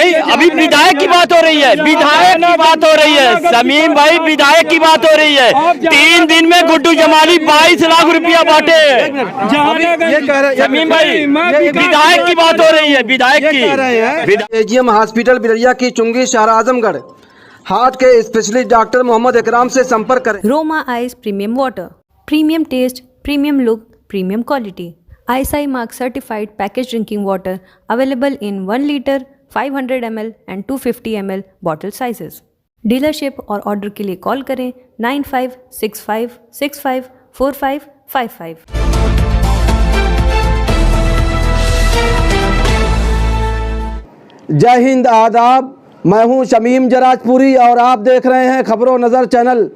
नहीं, अभी विधायक की बात हो रही है, विधायक की बात हो रही है शमीम भाई, विधायक की बात हो रही है। 3 दिन में गुड्डू जमाली 22 लाख रुपया बांटे। शमीम भाई, विधायक की बात हो रही है, विधायक की। एजीएम हॉस्पिटल बिलरिया की चुंगी शहर आजमगढ़ हार्ट के स्पेशलिस्ट डॉक्टर मोहम्मद इकराम से संपर्क करें। Roma ice premium water, premium taste, premium look, premium quality, ISI mark certified packaged drinking water available in 1 liter, 500 ml and 250 ml bottle sizes. Dealership और ऑर्डर के लिए कॉल करें 9565654555। जय हिंद, आदाब। मैं हूं शमीम जराजपुरी और आप देख रहे हैं खबरों नज़र चैनल।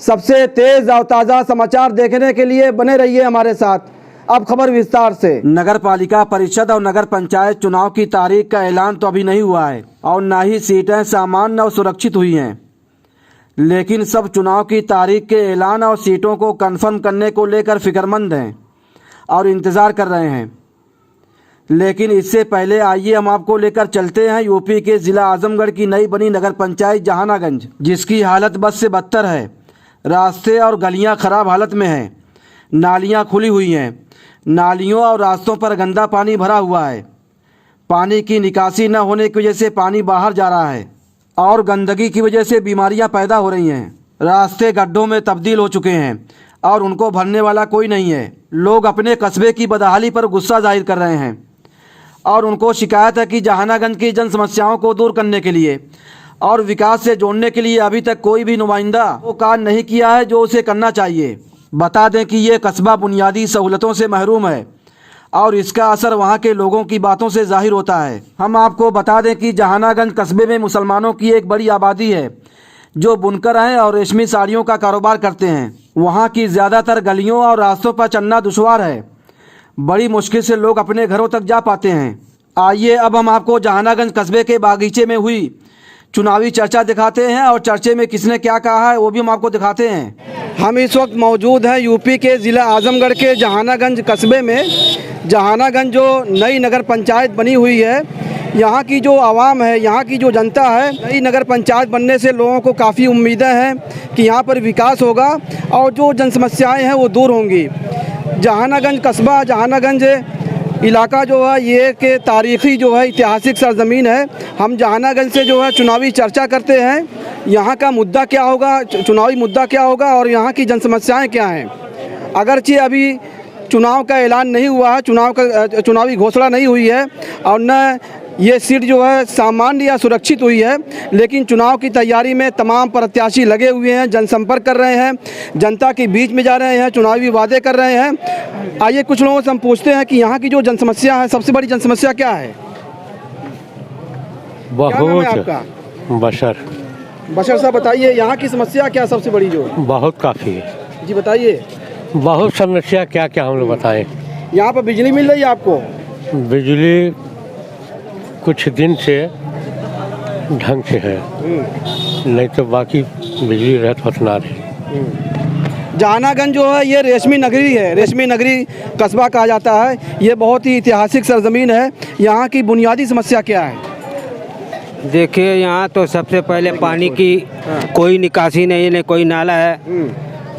सबसे तेज़ और ताज़ा समाचार देखने के लिए बने रहिए हमारे साथ। अब खबर विस्तार से। नगर पालिका परिषद और नगर पंचायत चुनाव की तारीख का ऐलान तो अभी नहीं हुआ है और न ही सीटें सामान्य और सुरक्षित हुई हैं, लेकिन सब चुनाव की तारीख के ऐलान और सीटों को कंफर्म करने को लेकर फिक्रमंद हैं और इंतज़ार कर रहे हैं। लेकिन इससे पहले आइए हम आपको लेकर चलते हैं यूपी के ज़िला आजमगढ़ की नई बनी नगर पंचायत जहानागंज, जिसकी हालत बद से बदतर है। रास्ते और गलियां खराब हालत में हैं, नालियां खुली हुई हैं, नालियों और रास्तों पर गंदा पानी भरा हुआ है। पानी की निकासी न होने की वजह से पानी बाहर जा रहा है और गंदगी की वजह से बीमारियां पैदा हो रही हैं। रास्ते गड्ढों में तब्दील हो चुके हैं और उनको भरने वाला कोई नहीं है। लोग अपने कस्बे की बदहाली पर गुस्सा जाहिर कर रहे हैं और उनको शिकायत है कि जहानागंज की जन समस्याओं को दूर करने के लिए और विकास से जोड़ने के लिए अभी तक कोई भी नुमाइंदा वो कार्य नहीं किया है जो उसे करना चाहिए। बता दें कि ये कस्बा बुनियादी सहूलतों से महरूम है और इसका असर वहाँ के लोगों की बातों से जाहिर होता है। हम आपको बता दें कि जहानागंज कस्बे में मुसलमानों की एक बड़ी आबादी है जो बुनकर हैं और रेशमी साड़ियों का कारोबार करते हैं। वहाँ की ज़्यादातर गलियों और रास्तों पर चलना दुश्वार है, बड़ी मुश्किल से लोग अपने घरों तक जा पाते हैं। आइए अब हम आपको जहानागंज कस्बे के बागीचे में हुई चुनावी चर्चा दिखाते हैं और चर्चे में किसने क्या कहा है वो भी हम आपको दिखाते हैं। हम इस वक्त मौजूद हैं यूपी के ज़िला आजमगढ़ के जहानागंज कस्बे में। जहानागंज जो नई नगर पंचायत बनी हुई है, यहाँ की जो आवाम है, यहाँ की जो जनता है, नई नगर पंचायत बनने से लोगों को काफ़ी उम्मीदें हैं कि यहाँ पर विकास होगा और जो जन समस्याएँ हैं वो दूर होंगी। जहानागंज कस्बा, जहानागंज इलाका जो है ये के तारीख़ी जो है ऐतिहासिक सरजमीन है। हम जहानागंज से जो है चुनावी चर्चा करते हैं, यहाँ का मुद्दा क्या होगा, चुनावी मुद्दा क्या होगा और यहाँ की जन समस्याएँ क्या हैं। अगरचे अभी चुनाव का ऐलान नहीं हुआ है, चुनावी घोषणा नहीं हुई है और न ये सीट जो है सामान्य या सुरक्षित हुई है, लेकिन चुनाव की तैयारी में तमाम प्रत्याशी लगे हुए हैं, जनसंपर्क कर रहे हैं, जनता के बीच में जा रहे हैं, चुनावी वादे कर रहे हैं। आइए कुछ लोगों से हम पूछते हैं कि यहाँ की जो जन समस्या है, सबसे बड़ी जन समस्या क्या है? बहुत बशर साहब बताइए, यहाँ की समस्या क्या सबसे बड़ी जो? बहुत काफ़ी है जी बताइए। बहुत समस्या क्या क्या हम लोग बताएं। यहाँ पर बिजली मिल रही है आपको? बिजली कुछ दिन से ढंग से है, नहीं तो बाकी बिजली रहत उतना रही। जहानागंज जो है ये रेशमी नगरी है, रेशमी नगरी कस्बा कहा जाता है। ये बहुत ही ऐतिहासिक सरजमीन है। यहाँ की बुनियादी समस्या क्या है? देखिए यहाँ तो सबसे पहले पानी की कोई निकासी नहीं है, कोई नाला है।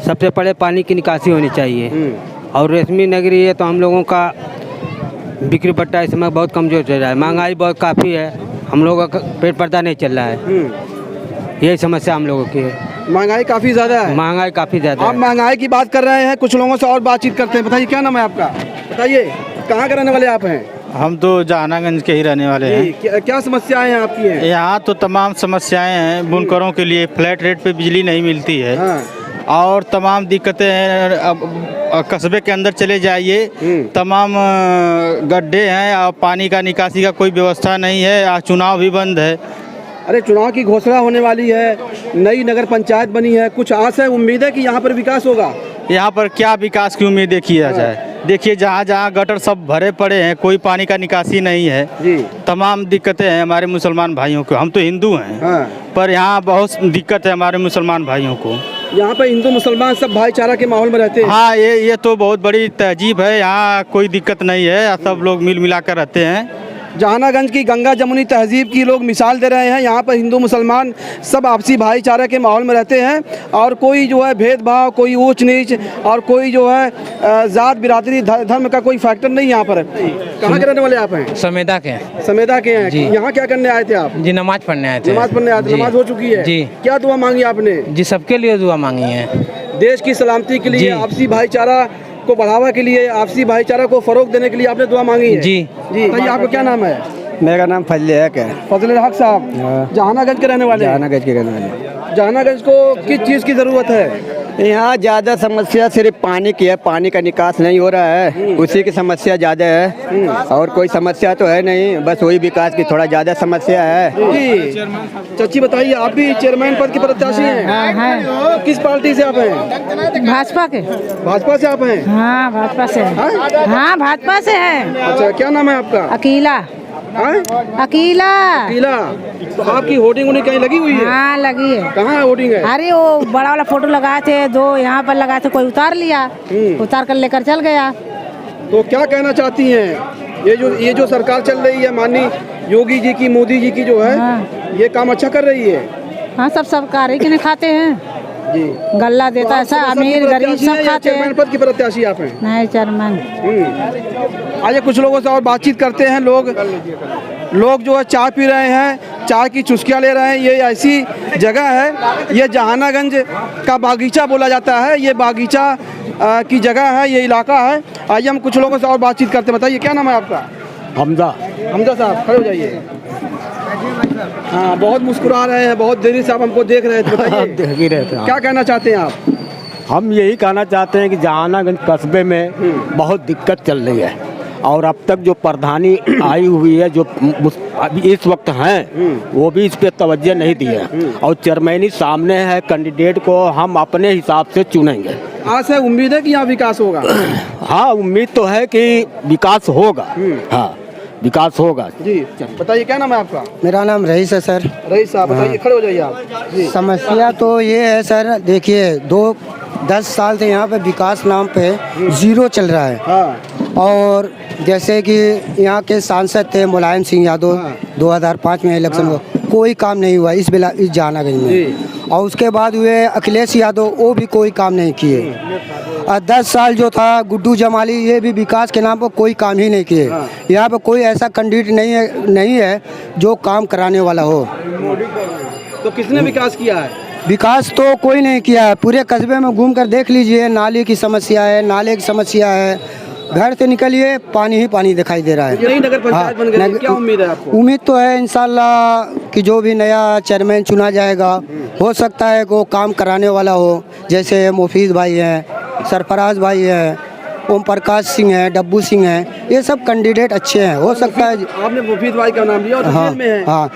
सबसे पहले पानी की निकासी होनी चाहिए। और रेशमी नगरी है तो हम लोगों का बिक्री पट्टा इस समय बहुत कमज़ोर चल रहा है, महंगाई बहुत काफ़ी है, हम लोगों का पेट पर्दा नहीं चल रहा है। यही समस्या हम लोगों की है। महंगाई काफ़ी ज़्यादा है। महंगाई काफ़ी ज़्यादा है। आप महंगाई की बात कर रहे हैं, कुछ लोगों से और बातचीत करते हैं। बताइए क्या नाम है आपका? बताइए कहाँ के रहने वाले आप हैं? हम तो जहानागंज के ही रहने वाले हैं। क्या समस्याएं हैं आपकी हैं? यहाँ तो तमाम समस्याएं हैं। बुनकरों के लिए फ्लैट रेट पे बिजली नहीं मिलती है। और तमाम दिक्कतें हैं। अब कस्बे के अंदर चले जाइए, तमाम गड्ढे हैं और पानी का निकासी का कोई व्यवस्था नहीं है। आज चुनाव भी बंद है। अरे चुनाव की घोषणा होने वाली है, नई नगर पंचायत बनी है, कुछ आस है, उम्मीद है कि यहाँ पर विकास होगा? यहाँ पर क्या विकास की उम्मीद देखी जाए? देखिए जहाँ जहाँ गटर सब भरे पड़े हैं, कोई पानी का निकासी नहीं है जी। तमाम दिक्कतें हैं हमारे मुसलमान भाइयों को। हम तो हिंदू हैं पर यहाँ बहुत दिक्कत है हमारे मुसलमान भाइयों को। यहाँ पर हिंदू मुसलमान सब भाईचारा के माहौल में रहते हैं। हाँ, ये तो बहुत बड़ी तहजीब है। यहाँ कोई दिक्कत नहीं है, सब लोग मिल मिला कर रहते हैं। जहानागंज की गंगा जमुनी तहजीब की लोग मिसाल दे रहे हैं। यहाँ पर हिंदू मुसलमान सब आपसी भाईचारे के माहौल में रहते हैं और कोई जो है भेदभाव, कोई ऊंच नीच और कोई जो है जात बिरादरी धर्म का कोई फैक्टर नहीं यहाँ पर। कहाँ के रहने वाले आप हैं? समेदा के हैं समेदा के हैं। जी। यहाँ क्या करने आए थे आप? जी, नमाज पढ़ने आए थे। नमाज पढ़ने आए थे। जी। नमाज हो चुकी है जी। क्या दुआ मांगी आपने? जी, सबके लिए दुआ मांगी है। देश की सलामती के लिए, जी। आपसी भाईचारा को बढ़ावा के लिए, आपसी भाईचारा को फरोग देने के लिए आपने दुआ मांगी है। जी। जी बताइए, आपका क्या नाम है? मेरा नाम फजल हक है। फजल हक साहब जहानागंज के रहने वाले हैं। जहानागंज के रहने वाले। जहानागंज को किस चीज़ की ज़रूरत है? यहाँ ज़्यादा समस्या सिर्फ पानी की है, पानी का निकास नहीं हो रहा है, उसी की समस्या ज़्यादा है और कोई समस्या तो है नहीं, बस वही विकास की थोड़ा ज़्यादा समस्या है। जी चाची बताइए, आप भी चेयरमैन पद की प्रत्याशी हैं? किस पार्टी से आप हैं? भाजपा के। भाजपा से आप हैं? हाँ भाजपा से है। हाँ? हाँ भाजपा से है। अच्छा, क्या नाम है आपका? अकीला। हाँ? अकीला। अकीला। तो आपकी होर्डिंग उन्हें कहीं लगी हुई है? हाँ लगी है। कहाँ है होर्डिंग है? अरे वो बड़ा वाला फोटो लगाए थे, दो यहाँ पर लगाए थे, कोई उतार लिया, उतार कर लेकर चल गया। तो क्या कहना चाहती हैं? ये जो सरकार चल रही है माननीय योगी जी की, मोदी जी की जो है, ये काम अच्छा कर रही है? हाँ सब सरकारी के नहीं खाते हैं जी। गल्ला देता है, सब अमीर गरीब सब खाते हैं। चेयरमैन पद की प्रत्याशी आप हैं? नहीं चेयरमैन। आइए कुछ लोगों से और बातचीत करते हैं। लोग जो है चाय पी रहे हैं, चाय की चुस्कियाँ ले रहे हैं। ये ऐसी जगह है, ये जहानागंज का बागीचा बोला जाता है। ये बागीचा की जगह है, ये इलाका है। आइए हम कुछ लोगों से और बातचीत करते हैं। बताइए क्या नाम है आपका? हमजा। हमजा साहब खड़े हो जाइए। हाँ बहुत मुस्कुरा रहे हैं, बहुत देरी से आप हमको देख रहे थे। बताइए देख ही रहे थे। क्या कहना चाहते हैं आप? हम यही कहना चाहते हैं कि जहानागंज कस्बे में बहुत दिक्कत चल रही है और अब तक जो प्रधानी आई हुई है, जो अभी इस वक्त हैं, वो भी इस पे तवज्जो नहीं दी है और चेयरमैनी सामने है, कैंडिडेट को हम अपने हिसाब से चुनेंगे। आस है, उम्मीद है कि यहाँ विकास होगा? हाँ उम्मीद तो है कि विकास होगा। हाँ विकास होगा। जी बताइए क्या नाम है आपका? मेरा नाम रईस है सर। रईस साहब बताइए, खड़े हो जाइए आप। जी। समस्या तो ये है सर, देखिए 10 साल से यहाँ पे विकास नाम पे जीरो चल रहा है। हाँ। और जैसे कि यहाँ के सांसद थे मुलायम सिंह यादव, 2005 में इलेक्शन हुआ, कोई काम नहीं हुआ इस जहानागंज में। और उसके बाद हुए अखिलेश यादव, वो भी कोई काम नहीं किए। और 10 साल जो था गुड्डू जमाली, ये भी विकास के नाम पर कोई काम ही नहीं किए। यहाँ पे कोई ऐसा कैंडिडेट नहीं है जो काम कराने वाला हो। तो किसने विकास किया है? विकास तो कोई नहीं किया है। पूरे कस्बे में घूम कर देख लीजिए, नाली की समस्या है, नाले की समस्या है, घर से निकलिए पानी ही पानी दिखाई दे रहा है। नई नगर पंचायत बन गई, क्या उम्मीद है आपको? उम्मीद तो है इंशाल्लाह कि जो भी नया चेयरमैन चुना जाएगा, हो सकता है कि वो काम कराने वाला हो। जैसे मुफीद भाई हैं, सरफराज भाई हैं, ओम प्रकाश सिंह हैं, डब्बू सिंह हैं, ये सब कैंडिडेट अच्छे हैं। हो सकता है आपने मुफीद भाई का नाम लिया और हाँ जेल में है। हाँ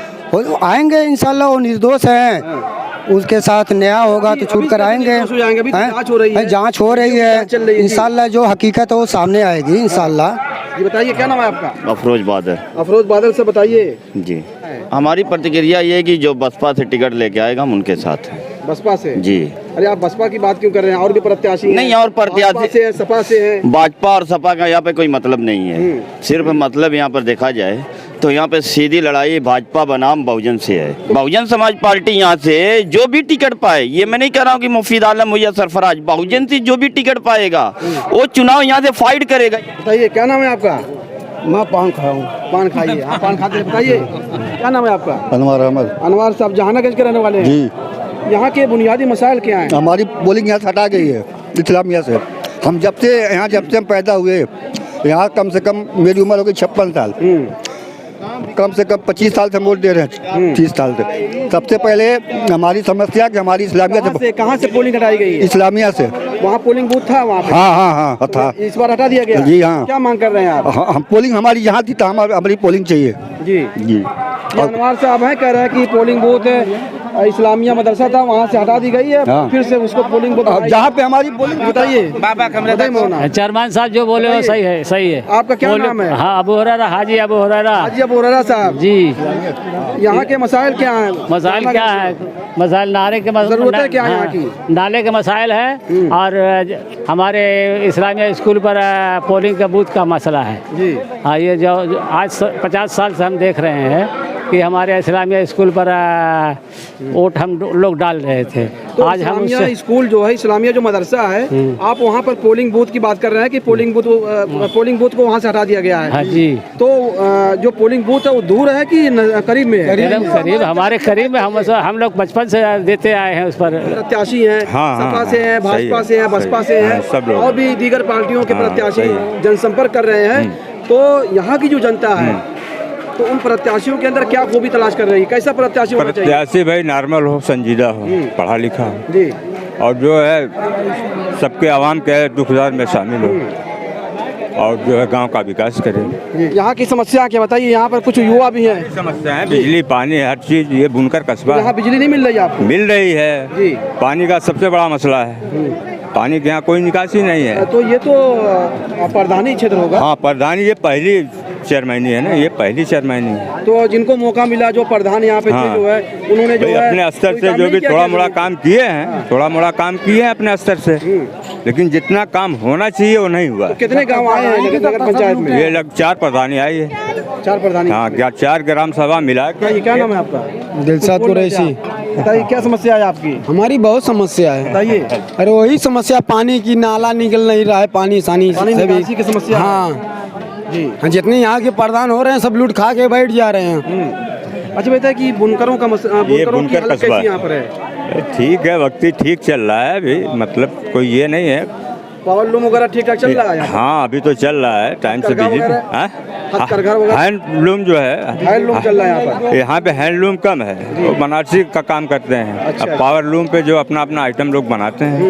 आएंगे इंशाल्लाह, वो निर्दोष हैं। उसके साथ नया होगा तो छूट कर आएंगे। अभी जांच हो रही है। जांच हो रही है, इंशाल्लाह जो हकीकत है वो सामने आएगी इंशाल्लाह। जी बताइए क्या नाम है आपका? अफरोज बादल। अफरोज बादल से बताइए। जी हमारी प्रतिक्रिया ये है कि जो बसपा से टिकट लेके आएगा हम उनके साथ हैं। बसपा से? जी। अरे आप बसपा की बात क्यों कर रहे हैं? और भी प्रत्याशी हैं। नहीं और प्रत्याशी से है, सपा से है। भाजपा और सपा का यहाँ पे कोई मतलब नहीं है। सिर्फ मतलब यहाँ पर देखा जाए तो यहाँ पे सीधी लड़ाई भाजपा बनाम बहुजन से है। बहुजन समाज पार्टी यहाँ से जो भी टिकट पाए, ये मैं नहीं कह रहा हूँ कि मुफीद आलम हो या सरफराज, बहुजन से जो भी टिकट पाएगा वो चुनाव यहाँ से फाइट करेगा। बताइए क्या नाम है आपका? मैं पान खाऊँ। पान खाइए, आप पान खाते हैं। बताइए क्या नाम है आपका? अनवर अहमद। अनवर साहब जहानागंज के रहने वाले हैं? जी। यहाँ के बुनियादी मसाइल क्या हैं? हमारी पोलिंग यहाँ से हटा गई है इस्लामिया से। हम जब से हम पैदा हुए यहाँ, कम से कम मेरी उम्र हो गई 56 साल, कम से कम 25 साल से वोट दे रहे हैं, 30 साल से। सबसे पहले हमारी समस्या कि हमारी इस्लामिया से कहाँ से पोलिंग हटाई गई है? इस्लामिया से। वहाँ पोलिंग बूथ था वहाँ पे? हाँ था। इस बार हटा दिया गया? जी हाँ। क्या मांग कर रहे हैं आप? हम पोलिंग हमारी यहाँ थी तो हमारी पोलिंग चाहिए। जी। जी। अनवर साहब हैं, कह रहे हैं कि पोलिंग बूथ इस्लामिया मदरसा था वहाँ से हटा दी गई है, फिर से उसको पोलिंग बूथ अब जहाँ पे हमारी पोलिंग बताइए। बताइए मौलाना। चेयरमैन साहब जो बोले वो सही है, सही है। आपका क्या नाम है? हाँ, अबू हुरैरा, हाजी अबू हुरैरा। हाजी अबू हुरैरा साहब जी। यहाँ के मसाइल क्या हैं? मसाइल क्या है? मसाइल नाले के ज़रूरतें क्या हैं यहाँ की? नाले के मसाइल है और हमारे इस्लामिया स्कूल पर पोलिंग का बूथ का मसला है जी। हाँ, ये जो आज 50 साल से हम देख रहे हैं कि हमारे इस्लामिया स्कूल पर वोट हम लोग डाल रहे थे। तो आज हम इस्लामिया स्कूल जो है, इस्लामिया जो मदरसा है, आप वहाँ पर पोलिंग बूथ की बात कर रहे हैं कि पोलिंग बूथ को वहाँ से हटा दिया गया है। हाँ जी। तो जो पोलिंग बूथ है वो दूर है कि करीब में है? करीब, हमारे करीब में। हम लोग बचपन से देते आए हैं। उस पर प्रत्याशी हैं, सपा से हैं, भाजपा से हैं, बसपा से हैं, और भी दीगर पार्टियों के प्रत्याशी जनसंपर्क कर रहे हैं। तो यहाँ की जो जनता है तो उन प्रत्याशियों के अंदर क्या खूबी तलाश कर रही है? कैसा प्रत्याशी होना चाहिए? प्रत्याशी भाई नॉर्मल हो, संजीदा हो, पढ़ा लिखा हो जी, और जो है सबके आवाम के दुख दर्द में शामिल हो और जो है गांव का विकास करे। यहाँ की समस्या क्या बताइए? यहाँ पर कुछ युवा भी हैं। समस्या है बिजली, पानी, हर चीज़। ये बुनकर कस्बा यहाँ बिजली नहीं मिल रही आपको? मिल रही है जी। पानी का सबसे बड़ा मसला है, पानी के यहाँ कोई निकासी नहीं है। तो ये तो प्रधानी क्षेत्र होगा। हाँ, प्रधानी ये पहली चेयरमैनी है ना, ये पहली चेयरमैनी है। तो जिनको मौका मिला, जो प्रधान यहाँ पे थे जो है, उन्होंने जो है अपने स्तर से जो भी थोड़ा मोड़ा काम किए हैं, थोड़ा मोड़ा काम किए हैं अपने स्तर से, लेकिन जितना काम होना चाहिए वो नहीं हुआ। तो कितने गांव आए हैं नगर पंचायत में? ये लग 4 प्रधानी आई है। 4 प्रधानी? हाँ, 4 ग्राम सभा मिला के। क्या नाम है आपका? दिलशाद कुरैशी। बताइए क्या समस्या है आपकी? हमारी बहुत समस्या है। बताइए। अरे वही समस्या, पानी की, नाला निकल नहीं रहा है, पानी निकासी की समस्या। हाँ जी। जितने यहाँ के प्रधान हो रहे हैं सब लूट खा के बैठ जा रहे हैं। अच्छा बेटा, कि बुनकरों का बुनकरों की हालत कैसी यहाँ पर है? ठीक है, वक्ती ठीक चल रहा है अभी, मतलब कोई ये नहीं है। पावर लूम वगैरह ठीक ठाक चल रहा है? हाँ, अभी तो चल रहा है टाइम से बिजली। हैंडलूम जो है, हैंडलूम चल रहा है यहाँ पर। यहाँ पे हैंडलूम कम है, वो बनारसी का काम करते हैं। अब पावर लूम पे जो अपना अपना आइटम लोग बनाते हैं।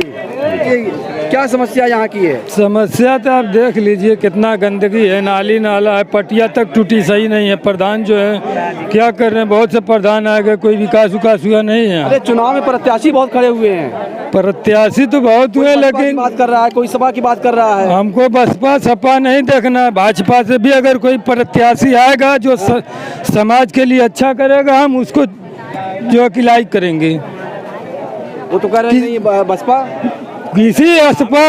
क्या समस्या यहाँ की है? समस्या तो आप देख लीजिए कितना गंदगी है, नाली नाला है, पटिया तक टूटी सही नहीं है। प्रधान जो है क्या कर रहे हैं, बहुत से प्रधान आ गए, कोई विकास हुआ नहीं है। अरे चुनाव में प्रत्याशी बहुत खड़े हुए हैं। प्रत्याशी तो बहुत हुए, लेकिन बात कर रहा है, कोई सपा की बात कर रहा है। हमको बसपा सपा नहीं देखना है, भाजपा से भी अगर कोई प्रत्याशी आएगा जो समाज के लिए अच्छा करेगा, हम उसको जो कि लाइक करेंगे। वो तो कह रहे नहीं बसपा, किसी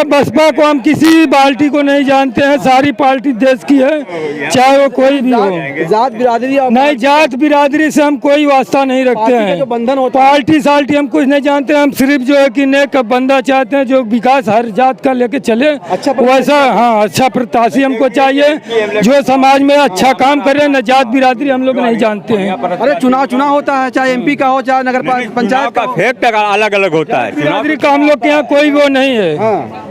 बसपा को हम किसी पार्टी को नहीं जानते हैं, सारी पार्टी देश की है, चाहे वो कोई भी हो। जात बिरादरी नहीं, जात बिरादरी से हम कोई वास्ता नहीं रखते हैं। जो बंधन होता पार्टी साल्टी हम कुछ नहीं जानते, हम सिर्फ जो है कि नेक बंदा चाहते हैं जो विकास हर जात का लेके चले। अच्छा वैसा, हाँ, अच्छा प्रत्याशी हमको चाहिए जो समाज में अच्छा काम करे। न जात बिरादरी हम लोग नहीं जानते हैं। अरे चुनाव होता है, चाहे MP का हो, चाहे नगर पंचायत का फैक्ट अलग अलग होता है। बिरादरी का हम लोग के यहाँ कोई वो नहीं है।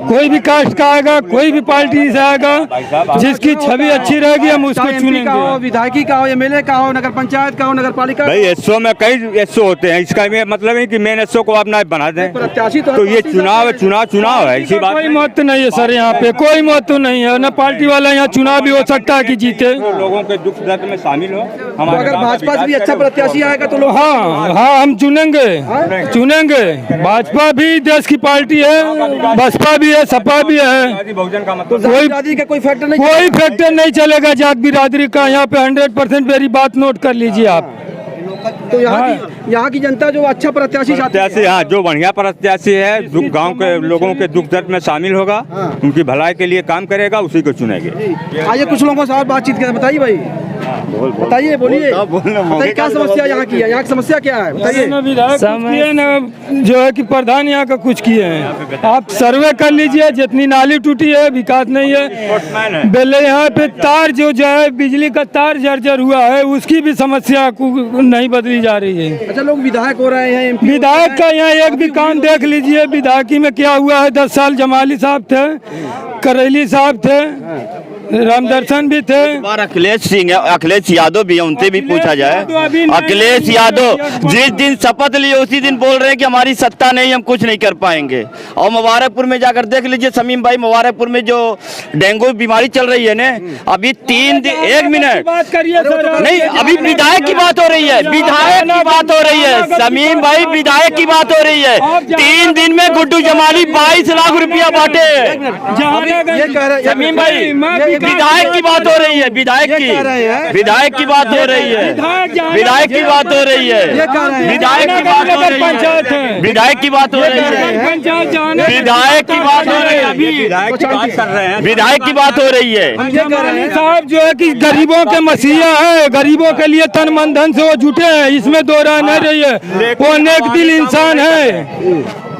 कोई भी कास्ट का आएगा, कोई भी पार्टी से आएगा, जिसकी छवि अच्छी रहेगी हम उसको चुनेंगे। का हो, विधायकी का हो, MLA का हो, नगर पंचायत का हो, नगर पालिका। भाई एसओ में कई एसओ होते हैं, इसका मतलब है कि मेन एसओ को आप ना बना दें। प्रत्याशी तो ये चुनाव है, इसी बात। कोई महत्व नहीं है सर, यहाँ पे कोई महत्व नहीं है। न पार्टी वाला यहाँ चुनाव भी हो सकता है कि जीते। लोगों के दुख दर्द में शामिल हो। अगर भाजपा से भी अच्छा प्रत्याशी आएगा तो लोग, हाँ हम चुनेंगे। भाजपा भी देश की पार्टी है, बसपा भी है, सपा भी है। कोई फैक्टर नहीं चलेगा जात बिरादरी का। यहाँ पे 100% मेरी बात नोट कर लीजिए आप। तो यहाँ की जनता जो अच्छा प्रत्याशी हाँ, जो बढ़िया प्रत्याशी है, गांव के लोगों के दुख दर्द में शामिल होगा, उनकी भलाई के लिए काम करेगा, उसी को चुनेंगे। आइए कुछ लोगों से और बातचीत करें। बताइए भाई, बताइए, बोलिए, बताइए क्या समस्या यहाँ की है? यहाँ की समस्या क्या है बताइए? जो है कि प्रधान यहाँ का कुछ किए हैं, आप सर्वे कर लीजिए। जितनी नाली टूटी है, विकास नहीं है। पहले यहाँ पे तार जो है बिजली का तार जर्जर हुआ है, उसकी भी समस्या नहीं बदली जा रही है। अच्छा, लोग विधायक हो रहे हैं, MP विधायक का यहाँ एक भी काम देख लीजिए। विधायकी में क्या हुआ है? 10 साल जमाली साहब थे, करेली साहब थे, रामदर्शन भी थे। बार अखिलेश सिंह है, अखिलेश यादव भी है, उनसे भी पूछा जाए। अखिलेश यादव जिस दिन शपथ लिए उसी दिन बोल रहे हैं कि हमारी सत्ता नहीं, हम कुछ नहीं कर पाएंगे। और मुबारकपुर में जाकर देख लीजिए समीम भाई, मुबारकपुर में जो डेंगू बीमारी चल रही है ना, अभी 3 दिन 1 मिनट नहीं, अभी विधायक की बात हो रही है, विधायक की बात हो रही है समीम भाई, विधायक की बात हो रही है। 3 दिन में गुड्डू जमाली 22 लाख रुपया बांटे। समीम भाई विधायक की बात हो रही है, विधायक की बात हो रही है, विधायक की बात हो रही है, विधायक की बात हो रही है, विधायक की बात हो रही है, विधायक की बात हो रही है, विधायक की बात हो रही है। साहब जो है कि गरीबों के मसीहा है, गरीबों के लिए तन मन धन से वो जुटे हैं, इसमें दो राय नहीं रही है। वो नेक दिल इंसान है,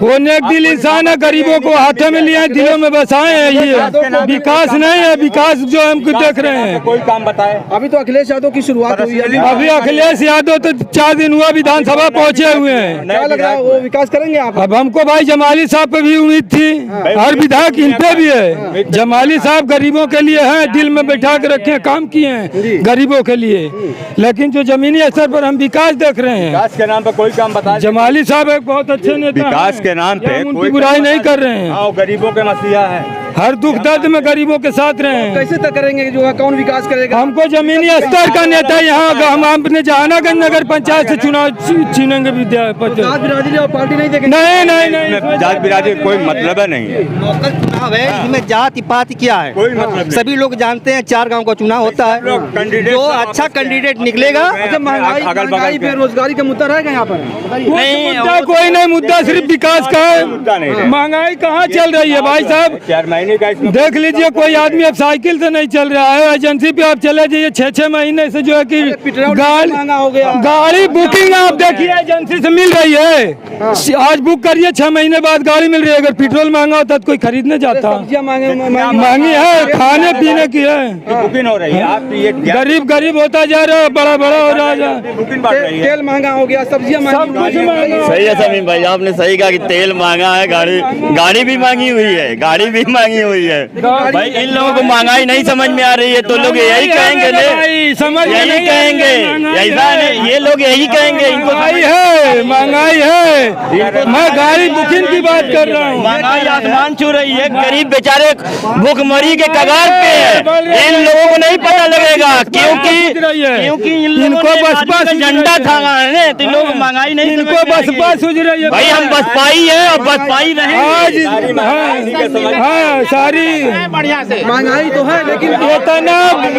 वो नेक दिल इंसान है, गरीबों को हाथों में लिए दिलों में बसाए हैं। ये विकास नहीं है, विकास जो हम देख रहे हैं। कोई काम बताए। अभी तो अखिलेश यादव की शुरुआत हुई है, अभी अखिलेश यादव तो 4 दिन हुआ विधानसभा पहुंचे हुए हैं। क्या लग रहा है वो विकास करेंगे आप? अब हमको भाई जमाली साहब पे भी उम्मीद थी, हर विधायक इन पे भी है। जमाली साहब गरीबों के लिए हैं, दिल में बैठा के रखे, काम किए हैं गरीबों के लिए, लेकिन जो जमीनी स्तर पर हम विकास देख रहे हैं। विकास के नाम पर कोई काम बताए। जमाली साहब एक बहुत अच्छे नेता, विकास के नाम पे उनकी बुराई नहीं कर रहे हैं, गरीबों के मसीहा है, हर दुख दर्द में गरीबों के साथ रहे हैं। कैसे तय करेंगे जो है कौन विकास करेगा? हमको जमीनी स्तर का नेता यहाँ, हम अपने जहानागंज नगर पंचायत से चुनाव छीनेंगे विधायक। जात बिरादरी और पार्टी नहीं देखेंगे? नहीं, जात बिरादरी कोई मतलब नहीं है। चुनाव है, इसमें जाति पाति क्या है, कोई मतलब सभी लोग जानते हैं। 4 गांव का चुनाव होता है, जो अच्छा कैंडिडेट निकलेगा। अच्छा, महंगाई बेरोजगारी का मुद्दा रहेगा यहाँ पर? नहीं, मुद्दा कोई नहीं, मुद्दा सिर्फ विकास का है। महंगाई कहाँ चल रही है भाई साहब? 4 महीने का देख लीजिए, कोई आदमी अब साइकिल से नहीं चल रहा है, एजेंसी पे आप चले जाइए, 6-6 महीने से जो है कि महंगा हो गया। गाड़ी बुकिंग आप देखिए एजेंसी से मिल रही है, आज बुक करिए 6 महीने बाद गाड़ी मिल रही है। अगर पेट्रोल महंगा होता तो कोई खरीदने जाता। महंगी है, खाने पीने की है, बुकिंग हो रही है। आप गरीब होता जा रहा है, बड़ा हो रहा है, बुकिंग बढ़ रही है, तेल महंगा हो गया, सब्जियां महंगी। सही है समीम भाई, आपने सही कहा कि तेल महंगा है, गाड़ी भी महंगी हुई है, गाड़ी भी महंगी हुई है। भाई इन लोगों को महंगाई नहीं समझ में आ रही है तो लोग यही कहेंगे, यही कहेंगे, ऐसा नहीं, ये लोग यही कहेंगे इनको महंगाई है। मैं गाड़ी बुकिंग की बात कर रहा हूँ। महंगाई आसमान छू रही है, गरीब बेचारे भूखमरी के कगार पे है। इन लोगों को नहीं पता लगेगा क्योंकि इनको बसपा झंडा था, तो लोग महंगाई नहीं, इनको बसपा सूझ रही है। भाई हम बसपाई है और बसपाई रहेंगे। हाँ, सारी बढ़िया से महंगाई तो है, लेकिन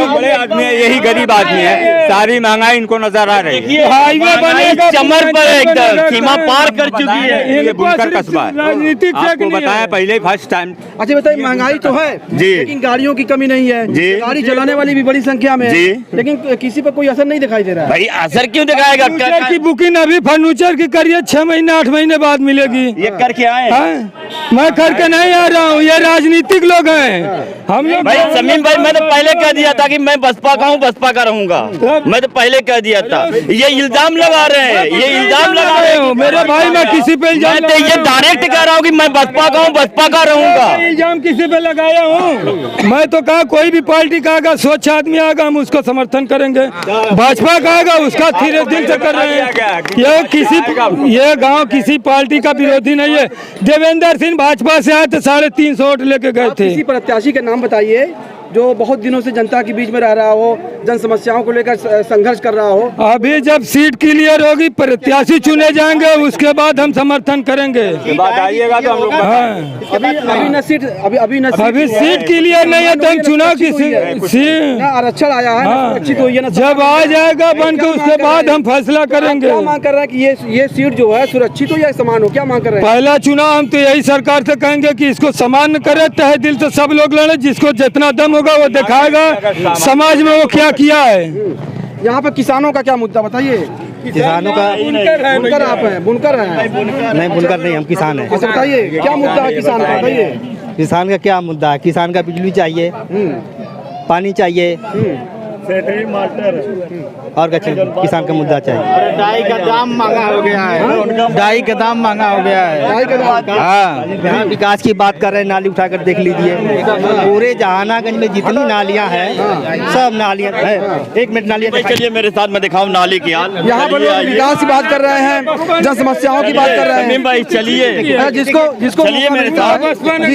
बड़े आदमी है, यही गरीब आदमी है, सारी महंगाई इनको नजर आ रही है। हाईवे बनेगा, चमर पर एकदम सीमा पार कर चुकी है। ये बुनकर कस्बा है, राजनीतिक आपको बताया पहले फर्स्ट टाइम। अच्छा बताइए, महंगाई तो है जी, लेकिन गाड़ियों की कमी नहीं है जी, गाड़ी चलाने वाली भी बड़ी संख्या में जी, है, लेकिन किसी पर कोई असर नहीं दिखाई दे रहा है। भाई असर क्यों दिखाएगा? फर्नीचर की बुकिंग अभी फर्नीचर की करिए 6 महीने 8 महीने बाद मिलेगी। ये करके आए? मैं करके नहीं आ रहा हूँ, ये राजनीतिक लोग हैं। हम लोग भाई समीम भाई, मैं तो पहले कह दिया था कि मैं बसपा का हूँ, बसपा का रहूंगा। मैं तो पहले कह दिया था। ये इल्जाम लगा रहे हैं, ये इल्जाम लगा रहे हैं मेरे भाई। मैं किसी पे मैं तो ये डायरेक्ट कह रहा हूँ कि मैं बसपा का हूँ, बसपा का रहूंगा। इल्जाम किसी पे लगाया हूँ? मैं तो कहा कोई भी पार्टी का आएगा, स्वच्छ आदमी आएगा, हम उसको समर्थन करेंगे। भाजपा का आएगा, उसका धीरे दिल से कर रहे हैं। ये गाँव किसी पार्टी का विरोधी नहीं है। देवेंद्र सिंह भाजपा से आए तो 350 वोट लेके गए थे। किसी प्रत्याशी का नाम बताइए जो बहुत दिनों से जनता के बीच में रह रहा हो, जन समस्याओं को लेकर संघर्ष कर रहा हो। अभी जब सीट क्लियर होगी, प्रत्याशी चुने जाएंगे, उसके बाद हम समर्थन करेंगे। आइएगा तो हम लोग अभी सीट क्लियर नहीं है तो हम चुनाव की आरक्षण आया है, सुरक्षित हुई है ना। जब आ जाएगा बन के उसके बाद हम फैसला करेंगे। क्या मांग कर रहा है कि ये सीट जो है सुरक्षित हो या समान हो? क्या मांग कर रहे हैं? पहला चुनाव हम तो यही सरकार से कहेंगे कि इसको समान करे, तहे दिल से सब लोग लड़े, जिसको जितना दम होगा वो दिखाएगा समाज में वो क्या किया है। यहाँ पर किसानों का क्या मुद्दा बताइए? किसानों का बुनकर आप हैं? बुनकर हैं? नहीं, बुनकर नहीं, हम किसान हैं। अच्छा बताइए, क्या मुद्दा है किसान का? बताइए। किसान का क्या मुद्दा है? किसान का बिजली चाहिए, पानी चाहिए, और किसान का मुद्दा चाहिए। डाई का दाम महंगा हो गया है, डाई का दाम महंगा हो गया है। हाँ, विकास की बात कर रहे हैं, नाली उठाकर देख लीजिए, पूरे जहानागंज में जितनी नालियाँ हैं सब नालियाँ है। 1 मिनट नालियाँ चलिए मेरे साथ में दिखाऊं नाली की हाल। यहाँ पर लोग विकास की बात कर रहे हैं, जन समस्याओं की बात कर रहे हैं। भाई चलिए, जिसको चलिए मेरे साथ। जी,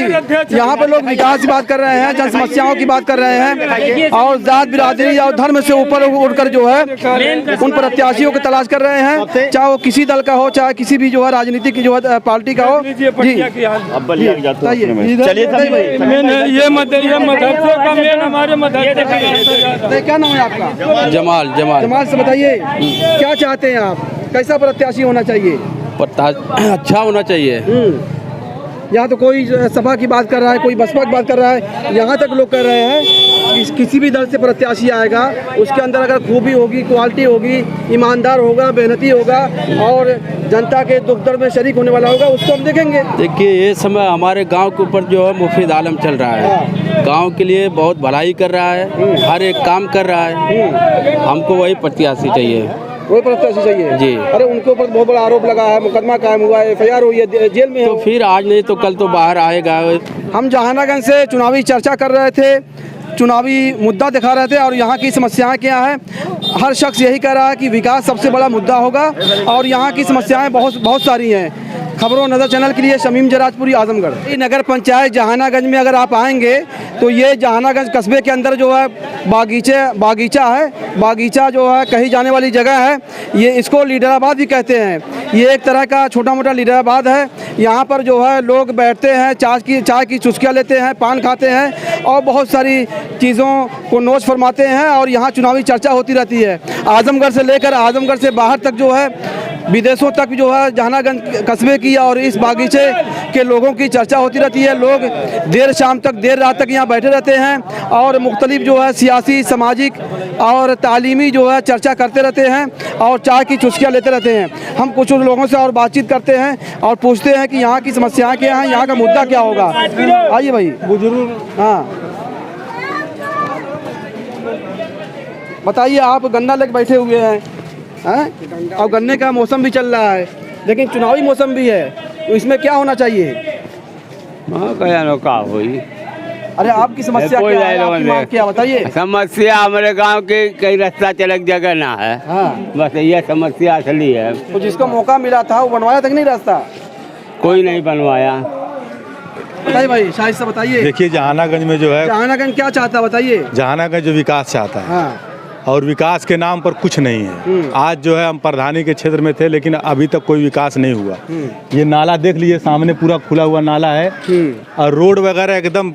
यहाँ पर लोग विकास की बात कर रहे हैं, जन समस्याओं की बात कर रहे हैं और जात बिरादरी और धर्म से ऊपर उठकर जो है उन प्रत्याशियों की तलाश कर रहे हैं, चाहे वो किसी दल का हो, चाहे किसी भी जो है राजनीतिक की जो है पार्टी का हो। जी, चलिए ये मदरसे का मेन हमारे मदरसे। क्या नाम है आपका? जमाल जमाल जमाल से बताइए, क्या चाहते हैं आप, कैसा प्रत्याशी होना चाहिए? अच्छा होना चाहिए। यहाँ तो कोई सपा की बात कर रहा है, कोई बसपा की बात कर रहा है, यहाँ तक लोग कर रहे हैं कि किसी भी दल से प्रत्याशी आएगा उसके अंदर अगर खूबी होगी, क्वालिटी होगी, ईमानदार होगा, मेहनती होगा और जनता के दुख दर्द में शरीक होने वाला होगा, उसको हम देखेंगे। देखिए ये समय हमारे गांव के ऊपर जो है मुफीद आलम चल रहा है, गांव के लिए बहुत भलाई कर रहा है, हर एक काम कर रहा है। हमको वही प्रत्याशी चाहिए, वही प्रत्याशी चाहिए जी। अरे उनके ऊपर बहुत बड़ा आरोप लगा है, मुकदमा कायम हुआ है, FIR हुई है, जेल में है। तो फिर आज नहीं तो कल तो बाहर आएगा। हम जहानागंज से चुनावी चर्चा कर रहे थे, चुनावी मुद्दा दिखा रहे थे और यहाँ की समस्याएं क्या हैं। हर शख्स यही कह रहा है कि विकास सबसे बड़ा मुद्दा होगा और यहाँ की समस्याएं बहुत सारी हैं। खबरों नज़र चैनल के लिए शमीम जराजपुरी, आजमगढ़। नगर पंचायत जहानागंज में अगर आप आएंगे तो ये जहानागंज कस्बे के अंदर जो है बागीचा है, बागीचा जो है कही जाने वाली जगह है। ये इसको लीडराबाद भी कहते हैं। ये एक तरह का छोटा मोटा लीडराबाद है। यहाँ पर जो है लोग बैठते हैं, चाय की चुस्कियाँ लेते हैं, पान खाते हैं और बहुत सारी चीज़ों को नोच फरमाते हैं और यहाँ चुनावी चर्चा होती रहती है। आजमगढ़ से लेकर आजमगढ़ से बाहर तक जो है, विदेशों तक जो है जहानागंज कस्बे की और इस बागीचे के लोगों की चर्चा होती रहती है। लोग देर शाम तक, देर रात तक यहाँ बैठे रहते हैं और मुख्तलिफ जो है सियासी, सामाजिक और तालीमी जो है चर्चा करते रहते हैं और चाय की चुस्कियाँ लेते रहते हैं। हम कुछ लोगों से और बातचीत करते हैं और पूछते हैं कि यहाँ की समस्याएं क्या हैं, यहाँ का मुद्दा क्या होगा। आइए भाई, बुजुर्ग, हाँ बताइए, आप गन्ना लेके बैठे हुए हैं और गन्ने का मौसम भी चल रहा है, लेकिन चुनावी मौसम भी है, तो इसमें क्या होना चाहिए? अरे आपकी समस्या क्या है, आपकी मांग क्या, बताइए। समस्या हमारे गांव के कई रास्ता चलक जगह ना है। हाँ, बस ये समस्या असली है। तो जिसको मौका मिला था वो बनवाया तक नहीं रास्ता, कोई नहीं बनवाया। बताइए भाई, शाहिद से बताइए। देखिए जहानागंज में जो है, जहानागंज क्या चाहता है बताइए। जहानागंज जो विकास चाहता है, हाँ, और विकास के नाम पर कुछ नहीं है। आज जो है हम प्रधानी के क्षेत्र में थे, लेकिन अभी तक कोई विकास नहीं हुआ। ये नाला देख लीजिए, सामने पूरा खुला हुआ नाला है और रोड वगैरह एकदम,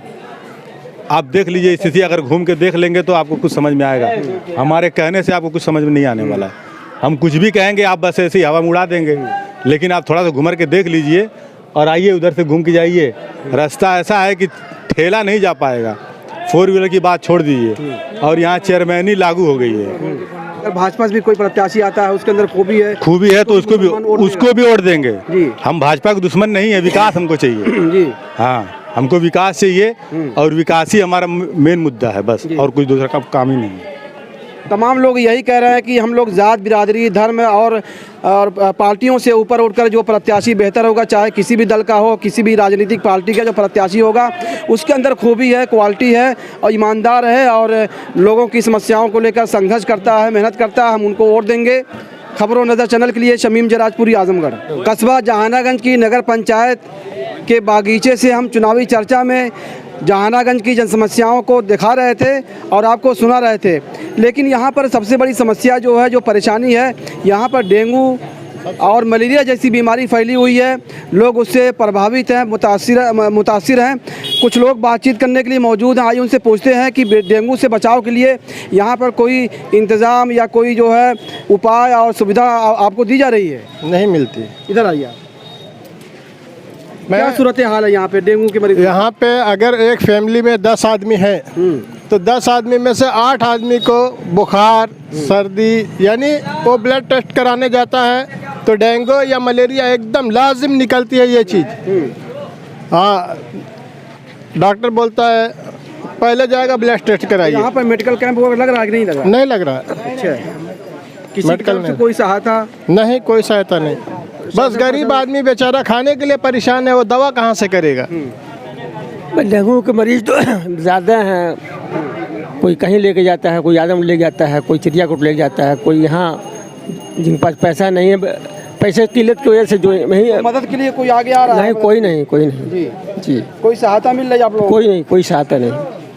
आप देख लीजिए स्थिति, अगर घूम के देख लेंगे तो आपको कुछ समझ में आएगा। हमारे कहने से आपको कुछ समझ में नहीं आने वाला है। हम कुछ भी कहेंगे आप बस ऐसे ही हवा में उड़ा देंगे, लेकिन आप थोड़ा सा घूम के देख लीजिए और आइए उधर से घूम के जाइए। रास्ता ऐसा है कि ठेला नहीं जा पाएगा, 4 व्हीलर की बात छोड़ दीजिए, और यहाँ चेयरमैनी लागू हो गई है। अगर भाजपा से भी कोई प्रत्याशी आता है, उसके अंदर खूबी है तो उसको भी वोट देंगे। हम भाजपा के दुश्मन नहीं है, विकास हमको चाहिए जी। हाँ, हमको विकास चाहिए और विकास ही हमारा मेन मुद्दा है, बस और कुछ दूसरा काम ही नहीं है। तमाम लोग यही कह रहे हैं कि हम लोग जात बिरादरी, धर्म और पार्टियों से ऊपर उठकर जो प्रत्याशी बेहतर होगा, चाहे किसी भी दल का हो, किसी भी राजनीतिक पार्टी का जो प्रत्याशी होगा, उसके अंदर खूबी है, क्वालिटी है और ईमानदार है और लोगों की समस्याओं को लेकर संघर्ष करता है, मेहनत करता है, हम उनको वोट देंगे। खबरों नज़र चैनल के लिए शमीम जराजपुरी, आजमगढ़। कस्बा जहानागंज की नगर पंचायत के बागीचे से हम चुनावी चर्चा में जहानागंज की जनसमस्याओं को दिखा रहे थे और आपको सुना रहे थे, लेकिन यहाँ पर सबसे बड़ी समस्या जो है, जो परेशानी है, यहाँ पर डेंगू और मलेरिया जैसी बीमारी फैली हुई है। लोग उससे प्रभावित हैं, मुतासिर हैं। कुछ लोग बातचीत करने के लिए मौजूद हैं, आइए उनसे पूछते हैं कि डेंगू से बचाव के लिए यहाँ पर कोई इंतज़ाम या कोई जो है उपाय और सुविधा आपको दी जा रही है? नहीं मिलती। इधर आइए। क्या सूरत हाल है यहाँ पे डेंगू के मरीज? यहाँ पे अगर एक फैमिली में 10 आदमी है तो 10 आदमी में से 8 आदमी को बुखार, सर्दी, यानी वो ब्लड टेस्ट कराने जाता है तो डेंगू या मलेरिया एकदम लाजिम निकलती है ये चीज़। हाँ, डॉक्टर बोलता है पहले जाएगा ब्लड टेस्ट कराइए। यहाँ पर मेडिकल कैंप लग रहा है कि नहीं लग रहा? नहीं लग रहा। अच्छा, किसी की तरफ से कोई सहायता नहीं, कोई सहायता नहीं। बस गरीब आदमी बेचारा खाने के लिए परेशान है, वो दवा कहाँ से करेगा। डेंगू के मरीज तो ज़्यादा हैं, कोई कहीं लेके जाता है, कोई आदम ले जाता है, कोई चिड़ियाकोट ले जाता है, कोई यहाँ जिनके पास पैसा नहीं है, पैसे की किल्लत की वजह से जो नहीं मदद के लिए कोई आगे आ रहा है? नहीं, कोई नहीं जी जी। कोई सहायता मिल रही है आप लोगों को? कोई नहीं, कोई सहायता नहीं।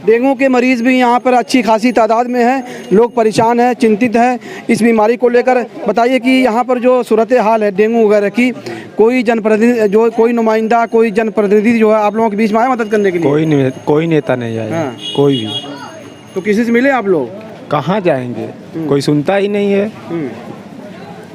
डेंगू के मरीज भी यहाँ पर अच्छी खासी तादाद में हैं, लोग परेशान हैं, चिंतित हैं इस बीमारी को लेकर। बताइए कि यहाँ पर जो सूरत हाल है डेंगू वगैरह की, कोई जनप्रतिनिधि जो कोई नुमाइंदा कोई जनप्रतिनिधि जो है आप लोगों के बीच में आए मदद करने के लिए? कोई नेता नहीं आया। हाँ। कोई भी। तो किसी से मिले आप लोग? कहाँ जाएंगे, कोई सुनता ही नहीं है।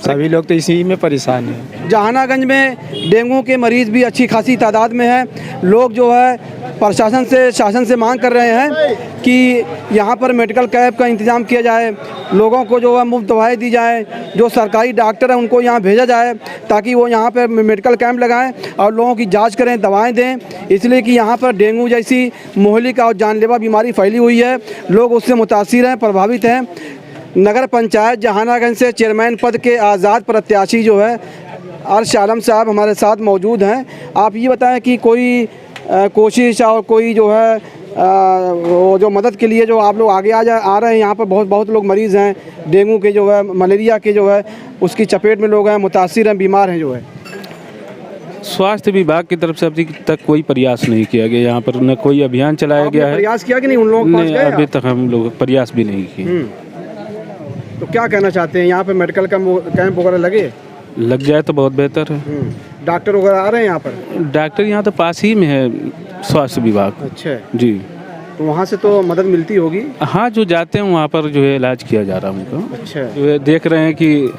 सभी लोग तो इसी में परेशान हैं। जहानागंज में डेंगू के मरीज भी अच्छी खासी तादाद में हैं। लोग जो है प्रशासन से शासन से मांग कर रहे हैं कि यहाँ पर मेडिकल कैंप का इंतज़ाम किया जाए, लोगों को जो है मुफ्त दवाएं दी जाए, जो सरकारी डॉक्टर हैं उनको यहाँ भेजा जाए ताकि वो यहाँ पर मेडिकल कैंप लगाएं और लोगों की जांच करें, दवाएं दें। इसलिए कि यहाँ पर डेंगू जैसी मुहलिक और जानलेवा बीमारी फैली हुई है, लोग उससे मुतासिर हैं, प्रभावित हैं। नगर पंचायत जहानागंज से चेयरमैन पद के आज़ाद प्रत्याशी जो है अर्श आलम साहब हमारे साथ मौजूद हैं। आप ये बताएं कि कोई कोशिश और कोई जो है वो जो मदद के लिए जो आप लोग आगे आ रहे हैं, यहाँ पर बहुत लोग मरीज़ हैं डेंगू के जो है, मलेरिया के जो है उसकी चपेट में लोग हैं, मुतासिर हैं, बीमार हैं जो है। स्वास्थ्य विभाग की तरफ से अभी तक कोई प्रयास नहीं किया गया, यहाँ पर न कोई अभियान चलाया गया है। प्रयास किया कि नहीं उन लोगों के पास गए? अभी तक हम लोग प्रयास भी नहीं किए। तो क्या कहना चाहते हैं, यहाँ पे मेडिकल कैंप वगैरह लग जाए तो बहुत बेहतर है। डॉक्टर वगैरह आ रहे हैं यहाँ पर? डॉक्टर यहाँ तो पास ही में है स्वास्थ्य विभाग। अच्छा जी। तो वहाँ से तो मदद मिलती होगी? हाँ, जो जाते हैं वहाँ पर जो है इलाज किया जा रहा है उनको। अच्छा। जो है देख रहे हैं कि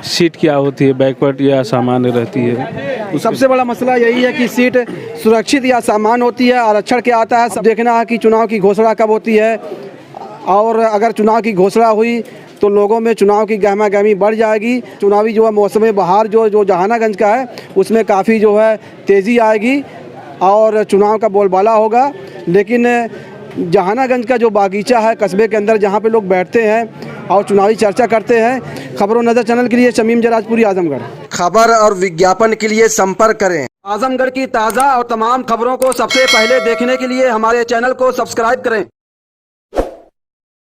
सीट क्या होती है, बैकवर्ड या सामान्य रहती है। सबसे बड़ा मसला यही है कि सीट सुरक्षित या सामान्य होती है, आरक्षण क्या आता है। सब देखना है कि चुनाव की घोषणा कब होती है, और अगर चुनाव की घोषणा हुई तो लोगों में चुनाव की गहमा गहमी बढ़ जाएगी। चुनावी जो है मौसम बहार जो जहानागंज का है उसमें काफ़ी जो है तेज़ी आएगी और चुनाव का बोलबाला होगा। लेकिन जहानागंज का जो बागीचा है कस्बे के अंदर, जहाँ पे लोग बैठते हैं और चुनावी चर्चा करते हैं। खबरों नज़र चैनल के लिए शमीम जराजपुरी, आजमगढ़। खबर और विज्ञापन के लिए संपर्क करें। आजमगढ़ की ताज़ा और तमाम खबरों को सबसे पहले देखने के लिए हमारे चैनल को सब्सक्राइब करें।